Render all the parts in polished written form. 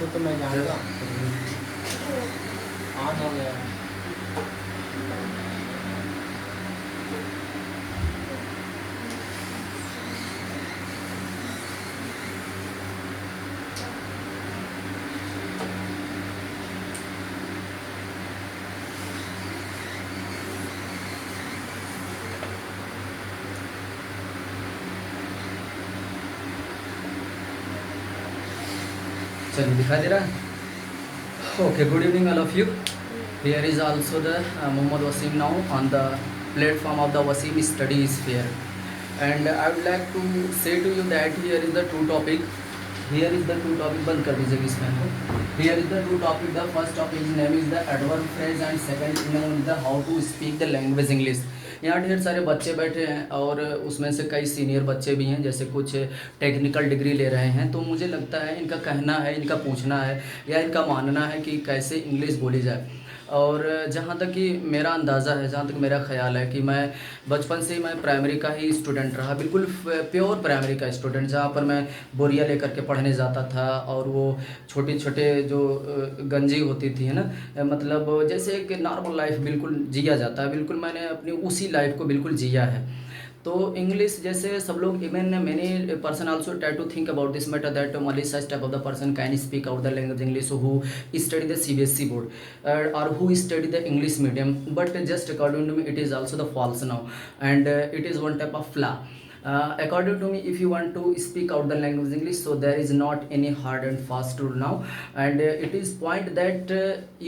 वो तो मैं जानता हूँ। ऑन हो गया है। चलिए दिखा दे रहा है. Okay, good evening all of you. Here is also the Mohammad Wasim now on the platform of the Wasim Studies Fair. And I would like to say to you that here is the two topic. Here is the two topic. बंद कर दीजिए इस fan को. Here is the two topic. The first topic name is the adverb phrase and second name is the how to speak the language English. यहाँ ढेर सारे बच्चे बैठे हैं और उसमें से कई सीनियर बच्चे भी हैं, जैसे कुछ टेक्निकल डिग्री ले रहे हैं. तो मुझे लगता है इनका कहना है, इनका पूछना है या इनका मानना है कि कैसे इंग्लिश बोली जाए. और जहाँ तक कि मेरा अंदाज़ा है, जहाँ तक मेरा ख़्याल है कि मैं बचपन से ही मैं प्राइमरी का ही स्टूडेंट रहा, बिल्कुल प्योर प्राइमरी का स्टूडेंट, जहाँ पर मैं बोरिया लेकर के पढ़ने जाता था. और वो छोटे छोटे जो गंजी होती थी है ना, मतलब जैसे एक नॉर्मल लाइफ बिल्कुल जिया जाता है, बिल्कुल मैंने अपनी उसी लाइफ को बिल्कुल जिया है. तो इंग्लिश जैसे सब लोग, even many person also try to think about this matter that only such type of the person can speak out the language English who study the CBSE board और who study the English medium. But just according to me it is also the false now and it is one type of flaw. According to me, if you want to speak out the language English, so there is not any hard and fast rule now, and it is point that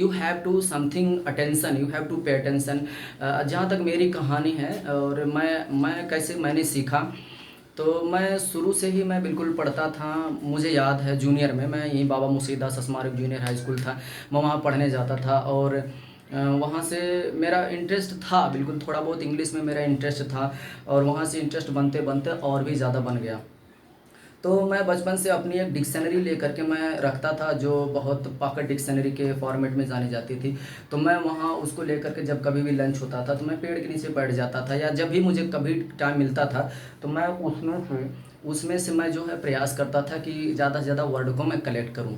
you have to something attention, you have to pay attention. जहाँ तक मेरी कहानी है और मैं कैसे मैंने सीखा, तो मैं शुरू से ही मैं बिल्कुल पढ़ता था. मुझे याद है जूनियर में मैं यहीं बाबा मुसीदास स्मारक जूनियर हाई स्कूल था, मैं वहाँ पढ़ने जाता था. और वहाँ से मेरा इंटरेस्ट था, बिल्कुल थोड़ा बहुत इंग्लिश में मेरा इंटरेस्ट था. और वहाँ से इंटरेस्ट बनते बनते और भी ज़्यादा बन गया. तो मैं बचपन से अपनी एक डिक्शनरी लेकर के मैं रखता था, जो बहुत पॉकेट डिक्शनरी के फॉर्मेट में जानी जाती थी. तो मैं वहाँ उसको लेकर के जब कभी भी लंच होता था तो मैं पेड़ के नीचे बैठ जाता था, या जब भी मुझे कभी टाइम मिलता था तो मैं उसमें से मैं जो है प्रयास करता था कि ज़्यादा से ज़्यादा वर्ड को मैं कलेक्ट करूँ.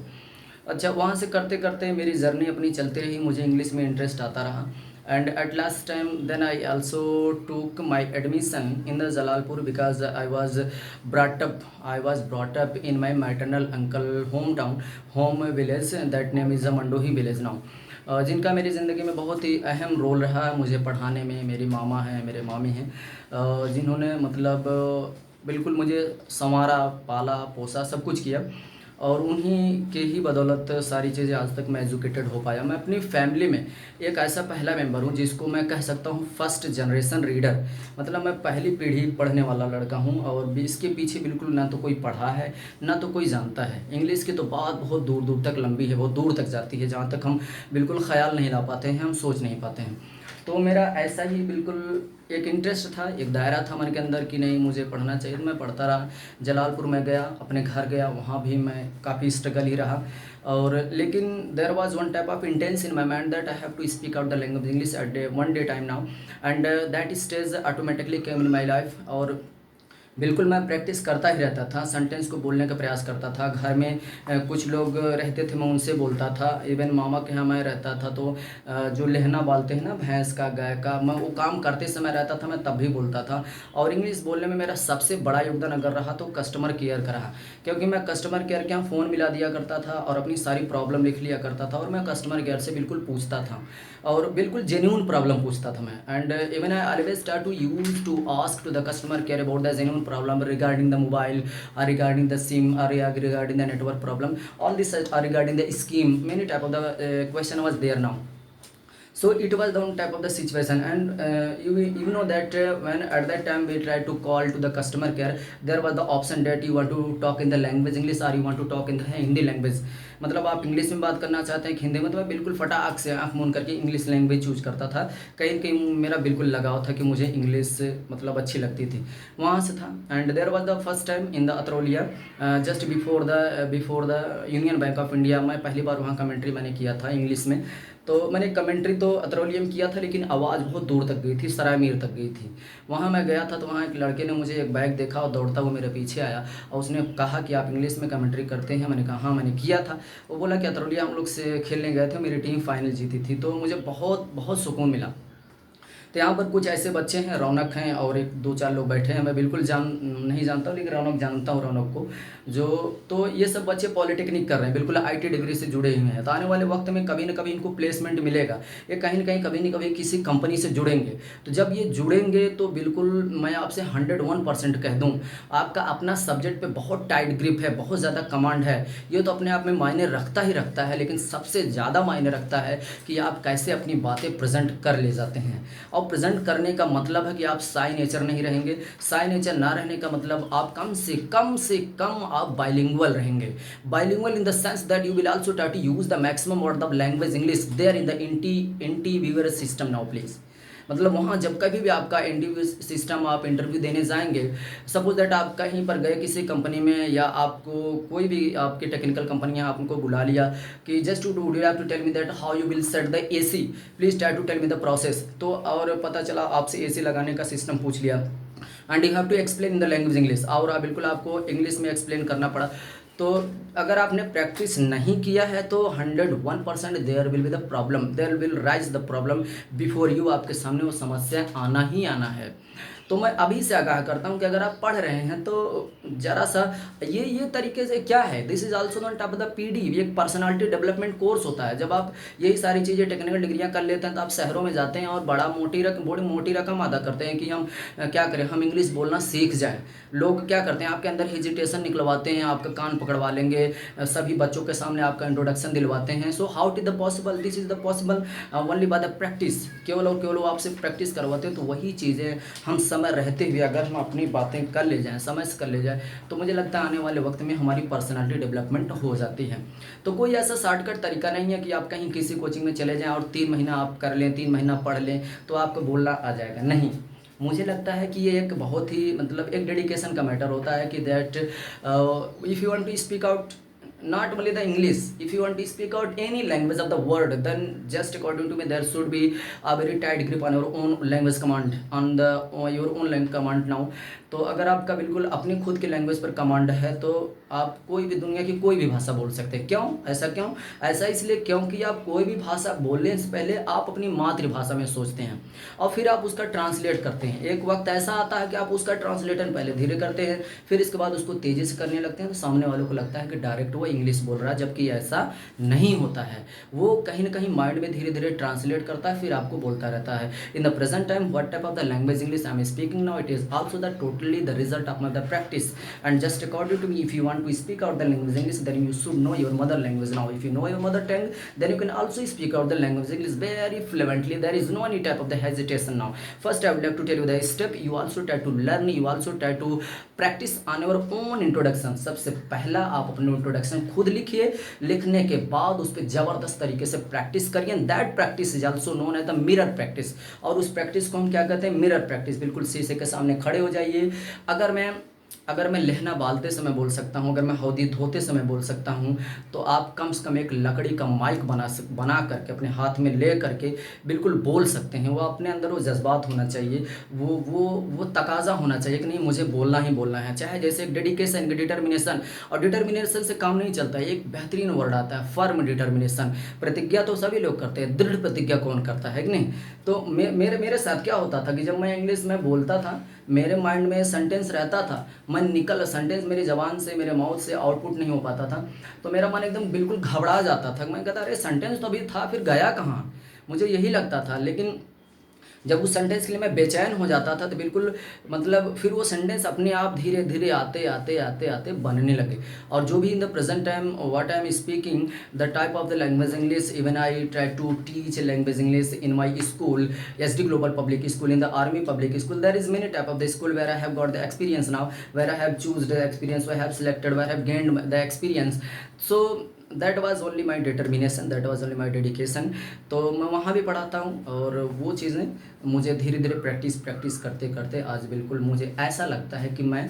अच्छा, वहाँ से करते करते मेरी जर्नी अपनी चलती रही, मुझे इंग्लिश में इंटरेस्ट आता रहा. And at last time then I also took my admission in the Jalalpur because I was brought up in my maternal uncle home village, that name is the Mandohi village now. जिनका मेरी ज़िंदगी में बहुत ही अहम role रहा है मुझे पढ़ाने में. मेरी मामा हैं, मेरे मामी हैं, जिन्होंने मतलब बिल्कुल मुझे संवारा, पाला, पोसा, सब कुछ किया. और उन्हीं के ही बदौलत सारी चीज़ें आज तक मैं एजुकेटेड हो पाया. मैं अपनी फैमिली में एक ऐसा पहला मेंबर हूँ जिसको मैं कह सकता हूँ फर्स्ट जनरेशन रीडर, मतलब मैं पहली पीढ़ी पढ़ने वाला लड़का हूँ. और इसके पीछे बिल्कुल ना तो कोई पढ़ा है ना तो कोई जानता है. इंग्लिश की तो बात बहुत दूर दूर तक लंबी है, बहुत दूर तक जाती है, जहाँ तक हम बिल्कुल ख्याल नहीं ला पाते हैं, हम सोच नहीं पाते हैं. तो मेरा ऐसा ही बिल्कुल एक इंटरेस्ट था, एक दायरा था मन के अंदर कि नहीं मुझे पढ़ना चाहिए. तो मैं पढ़ता रहा. जलालपुर में गया, अपने घर गया, वहाँ भी मैं काफ़ी स्ट्रगल ही रहा. और लेकिन there was one type of intense in my mind that I have to speak out the language English at one day time now, and that stage automatically came in my life. और बिल्कुल मैं practice करता ही रहता था, sentence को बोलने का प्रयास करता था. घर में कुछ लोग रहते थे, मैं उनसे बोलता था. इवन मामा के यहाँ मैं रहता था तो जो लहना बालते हैं ना भैंस का, गाय का, मैं वो काम करते समय रहता था, मैं तब भी बोलता था. और इंग्लिश बोलने में मेरा सबसे बड़ा योगदान अगर रहा तो कस्टमर केयर का रहा, क्योंकि मैं कस्टमर केयर के यहाँ फ़ोन मिला दिया करता था और अपनी सारी प्रॉब्लम लिख लिया करता था. और मैं कस्टमर केयर से बिल्कुल पूछता था और बिल्कुल जेन्यून प्रॉब्लम पूछता था मैं. And even I always start to use to ask to the customer care about the genuine problem regarding the mobile or regarding the SIM or regarding the network problem. All this are regarding the scheme. Many type of the question was there now. So it was the one type of the situation. And you know that when at that time we tried to call to the customer care, there was the option that you want to talk in the language English or you want to talk in the Hindi language. मतलब आप English में बात करना चाहते हैं कि हिंदी में. तो मैं बिल्कुल फटाक से आँख मूंद करके इंग्लिश लैंग्वेज चूज करता था. कहीं न कहीं मेरा बिल्कुल लगाव था कि मुझे इंग्लिश मतलब अच्छी लगती थी, वहाँ से था. And there was the first time in the Atraulia, just before the Union Bank of India. मैं पहली बार वहाँ कमेंट्री मैंने किया था इंग्लिश में. तो मैंने कमेंट्री तो अतरौलिया में किया था, लेकिन आवाज़ बहुत दूर तक गई थी, सराय मीर तक गई थी। वहाँ मैं गया था तो वहाँ एक लड़के ने मुझे एक बैग देखा और दौड़ता हुआ मेरे पीछे आया और उसने कहा कि आप इंग्लिश में कमेंट्री करते हैं। मैंने कहा हाँ मैंने किया था। वो बोला कि अतरौलिया हम लोग से खेलने गए थे, मेरी टीम फाइनल जीती थी। तो मुझे बहुत बहुत सुकून मिला। तो यहाँ पर कुछ ऐसे बच्चे हैं, रौनक हैं और एक दो चार लोग बैठे हैं, मैं बिल्कुल नहीं जानता हूँ, लेकिन रौनक जानता हूँ रौनक को। जो तो ये सब बच्चे पॉलिटेक्निक कर रहे हैं, बिल्कुल आईटी डिग्री से जुड़े हुए हैं। तो आने वाले वक्त में कभी ना कभी इनको प्लेसमेंट मिलेगा, ये कहीं ना कहीं कभी ना कभी किसी कंपनी से जुड़ेंगे। तो जब ये जुड़ेंगे तो बिल्कुल मैं आपसे 101% कह दूँ, आपका अपना सब्जेक्ट पे बहुत टाइट ग्रिप है, बहुत ज़्यादा कमांड है। ये तो अपने आप में मायने रखता ही रखता है, लेकिन सबसे ज़्यादा मायने रखता है कि आप कैसे अपनी बातें प्रेजेंट कर ले जाते हैं। और प्रेजेंट करने का मतलब है कि आप साई नेचर नहीं रहेंगे। साई नेचर ना रहने का मतलब आप कम आप बाइलिंगुअल रहेंगे। Bilingual in the sense that you will also try to use the maximum word of language English there in the interviewer system now please. मतलब वहाँ जब कभी भी आपका इंटरव्यू सिस्टम, आप इंटरव्यू देने जाएंगे, सपोज दैट आप कहीं पर गए किसी कंपनी में, या आपको कोई भी आपकी टेक्निकल कंपनियाँ आपको बुला लिया कि just to have to tell me that how you will set the AC, please try to tell me the process. तो और पता चला आपसे एसी लगाने का सिस्टम पूछ लिया, and you have to explain in the language English, और बिल्कुल आपको इंग्लिश में एक्सप्लेन करना पड़ा। तो अगर आपने प्रैक्टिस नहीं किया है तो 101% there will be the problem, there will rise the problem before you, आपके सामने वो समस्या आना ही आना है। तो मैं अभी से आगाह करता हूँ कि अगर आप पढ़ रहे हैं तो ज़रा सा ये तरीके से क्या है, this is also not of the PD, ये एक पर्सनालिटी डेवलपमेंट कोर्स होता है। जब आप यही सारी चीज़ें टेक्निकल डिग्रियाँ कर लेते हैं तो आप शहरों में जाते हैं और बड़ी मोटी रकम अदा करते हैं कि हम क्या करें, हम इंग्लिश बोलना सीख जाएं। लोग क्या करते हैं, आपके अंदर हेजिटेशन निकलवाते हैं, आपका कान पकड़वा लेंगे, सभी बच्चों के सामने आपका इंट्रोडक्शन दिलवाते हैं। So how it is the possible, this is the possible only by the practice. केवल और केवल वो आपसे प्रैक्टिस करवाते हैं। तो वही चीज़ें हम समय रहते हुए अगर हम अपनी बातें कर ले जाएं, समय से कर ले जाएं, तो मुझे लगता है आने वाले वक्त में हमारी पर्सनालिटी डेवलपमेंट हो जाती है। तो कोई ऐसा शॉर्टकट तरीका नहीं है कि आप कहीं किसी कोचिंग में चले जाएं और 3 महीना आप कर लें, 3 महीना पढ़ लें तो आपको बोलना आ जाएगा, नहीं। मुझे लगता है कि ये एक बहुत ही मतलब एक डेडिकेशन का मैटर होता है कि that if you want to speak out not only the English, if you want to speak out any language of the world, then just according to me there should be a very tight grip on your own language command, on the your own language command now। तो अगर आपका बिल्कुल अपनी खुद की language पर command है तो आप कोई भी दुनिया की कोई भी भाषा बोल सकते हैं। क्यों ऐसा, क्यों ऐसा? इसलिए क्योंकि आप कोई भी भाषा बोलने से पहले आप अपनी मातृभाषा में सोचते हैं और फिर आप उसका ट्रांसलेट करते हैं। एक वक्त ऐसा आता है कि आप उसका ट्रांसलेशन पहले धीरे करते हैं, फिर इसके बाद उसको तेज़ी से करने लगते हैं, तो सामने वालों को लगता है कि डायरेक्ट वो इंग्लिश बोल रहा है, जबकि ऐसा नहीं होता है। वो कहीं ना कहीं माइंड में धीरे धीरे ट्रांसलेट करता है, फिर आपको बोलता रहता है। इन the present time what type of the language English I am speaking now, it is also the totally the result of the practice, and just according to me, if you want to speak out the language English, then you should know your mother language. Now if you know your mother tongue, then you can also speak out the language English very fluently. There is no any type of the hesitation. Now first I would like to tell you the step you also try to learn, you also try to practice on your own introduction। सबसे पहला आप अपना introduction खुद लिखिए, लिखने के बाद उस पर जबरदस्त तरीके से प्रैक्टिस करिए। That practice is also known as the mirror practice, और उस प्रैक्टिस को हम क्या कहते हैं, मिरर प्रैक्टिस। बिल्कुल शीशे के सामने खड़े हो जाइए। अगर मैं लहना बालते समय बोल सकता हूँ, अगर मैं हौदी धोते समय बोल सकता हूँ, तो आप कम से कम एक लकड़ी का माइक बना करके अपने हाथ में ले करके बिल्कुल बोल सकते हैं। वो अपने अंदर वो जज्बात होना चाहिए, वो तकाजा होना चाहिए कि नहीं मुझे बोलना ही बोलना है। चाहे जैसे एक डेडिकेशन, डिटर्मिनेशन, और डिटर्मिनेशन से काम नहीं चलता है। एक बेहतरीन वर्ड आता है फर्म डिटर्मिनेशन। प्रतिज्ञा तो सभी लोग करते हैं, दृढ़ प्रतिज्ञा कौन करता है कि नहीं। तो मेरे साथ क्या होता था कि जब मैं इंग्लिश में बोलता था, मेरे माइंड में सेंटेंस रहता था, सेंटेंस मेरी ज़बान से, मेरे माउथ से आउटपुट नहीं हो पाता था, तो मेरा मन एकदम बिल्कुल घबरा जाता था। मैं कहता अरे सेंटेंस तो अभी था, फिर गया कहाँ, मुझे यही लगता था। लेकिन जब उस सेंटेंस के लिए मैं बेचैन हो जाता था तो बिल्कुल मतलब फिर वो सेंटेंस अपने आप धीरे धीरे आते बनने लगे। और जो भी in the present time what I am speaking the type of the language English, even I try to teach language English in my school, SD global public school, in the army public school. There is many type of the school where I have got the experience now, where I have choose the experience, where I have selected, where I have gained the experience. So that was only my determination, that was only my dedication. तो मैं वहाँ भी पढ़ाता हूँ, और वो चीज़ें मुझे धीरे धीरे प्रैक्टिस करते करते आज बिल्कुल मुझे ऐसा लगता है कि मैं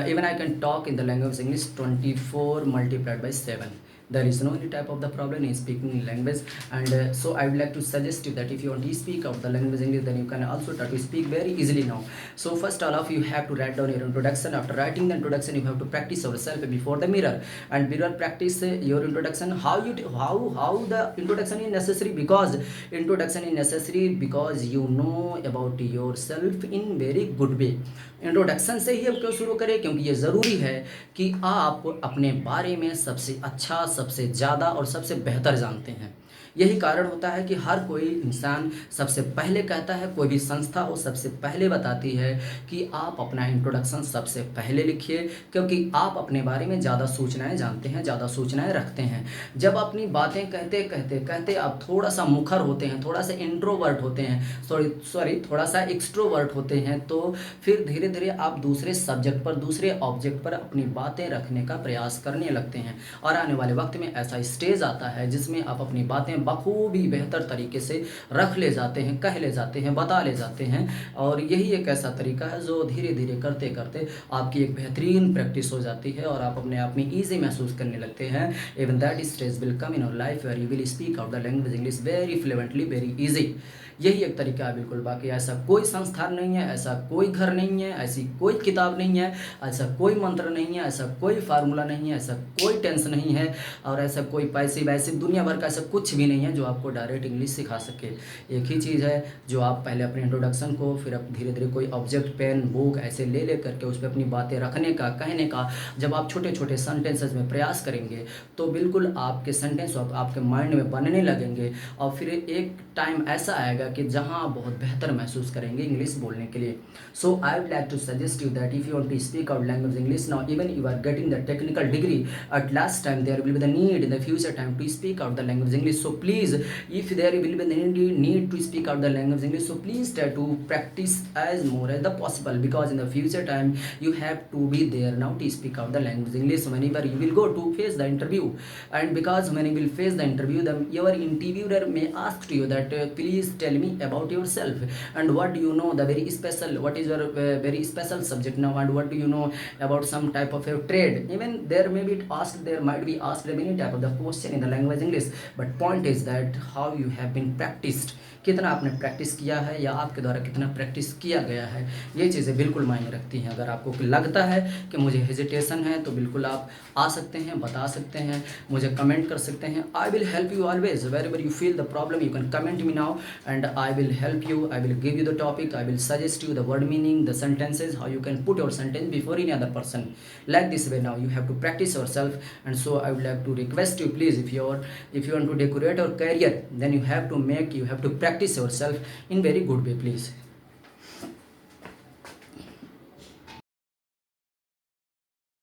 even I can talk in the language English 24 × 7। There is no any type of the problem in speaking in language. And so I would like to suggest you that if you want to speak out the language English, then you can also try to speak very easily now. So first all of you have to write down your introduction. After writing the introduction, you have to practice yourself before the mirror, and mirror practice your introduction. How the introduction is necessary? Because introduction is necessary because you know about yourself in very good way. Introduction से ही हम क्यों शुरू करें? क्योंकि ये ज़रूरी है कि आप अपने बारे में सबसे अच्छा, सबसे ज़्यादा और सबसे बेहतर जानते हैं। यही कारण होता है कि हर कोई इंसान सबसे पहले कहता है, कोई भी संस्था वो सबसे पहले बताती है कि आप अपना इंट्रोडक्शन सबसे पहले लिखिए, क्योंकि आप अपने बारे में ज़्यादा सूचनाएं जानते हैं, ज़्यादा सूचनाएं रखते हैं। जब अपनी बातें कहते कहते कहते आप थोड़ा सा मुखर होते हैं, थोड़ा सा इंट्रोवर्ट होते हैं, थोड़ा सा एक्सट्रोवर्ट होते हैं, तो फिर धीरे धीरे आप दूसरे सब्जेक्ट पर, दूसरे ऑब्जेक्ट पर अपनी बातें रखने का प्रयास करने लगते हैं। और आने वाले वक्त में ऐसा स्टेज आता है जिसमें आप अपनी बातें बखूबी बेहतर तरीके से रख ले जाते हैं, कह ले जाते हैं, बता ले जाते हैं। और यही एक ऐसा तरीका है जो धीरे धीरे करते करते आपकी एक बेहतरीन प्रैक्टिस हो जाती है और आप अपने आप में ईजी महसूस करने लगते हैं। Even that stage will come in your life where you will speak out the language English very fluently, very easy. यही एक तरीका है बिल्कुल। बाकी ऐसा कोई संस्थान नहीं है, ऐसा कोई घर नहीं है, ऐसी कोई किताब नहीं है, ऐसा कोई मंत्र नहीं है, ऐसा कोई फार्मूला नहीं है, ऐसा कोई टेंस नहीं है, और ऐसा कोई पैसे वैसे दुनिया भर का ऐसा कुछ भी नहीं है जो आपको डायरेक्ट इंग्लिश सिखा सके। एक ही चीज़ है जो आप पहले अपने इंट्रोडक्शन को, फिर आप धीरे धीरे कोई ऑब्जेक्ट, पेन, बुक ऐसे ले ले करके उस पर अपनी बातें रखने का, कहने का, जब आप छोटे छोटे सेंटेंसेस में प्रयास करेंगे तो बिल्कुल आपके सेंटेंस आपके माइंड में बनने लगेंगे। और फिर एक टाइम ऐसा आएगा कि जहां आप बहुत बेहतर महसूस करेंगे इंग्लिश बोलने के लिए। So I would like to suggest you that if you want to speak out language English now, even you are getting the technical degree, at last time there will be the need in the future time to speak out the language English. So please, if there will be the need to speak out the language English, so please try to practice as more as the possible, because in the future time you have to be there now to speak out the language English whenever you will go to face the interview. And because when you will face the interview, your interviewer may ask to you that please tell me about yourself, and what do you know the very special, what is your very special subject now, and what do you know about some type of your trade. Even there may be asked, there might be asked many type of the question in the language English, but point is that how you have been practiced, कितना आपने practice किया है या आपके द्वारा कितना practice किया गया है, ये चीज़ें बिल्कुल मायने रखती हैं। अगर आपको लगता है कि मुझे हेजिटेशन है तो बिल्कुल आप आ सकते हैं, बता सकते हैं, मुझे कमेंट कर सकते हैं। I will help you always, wherever you feel the problem you can comment me now and I will help you, I will give you the topic, I will suggest you the word meaning, the sentences, how you can put your sentence before any other person. Like this way now you have to practice yourself, and so I would like to request you, please, if you want to decorate your career, then you have to practice yourself in very good way, please.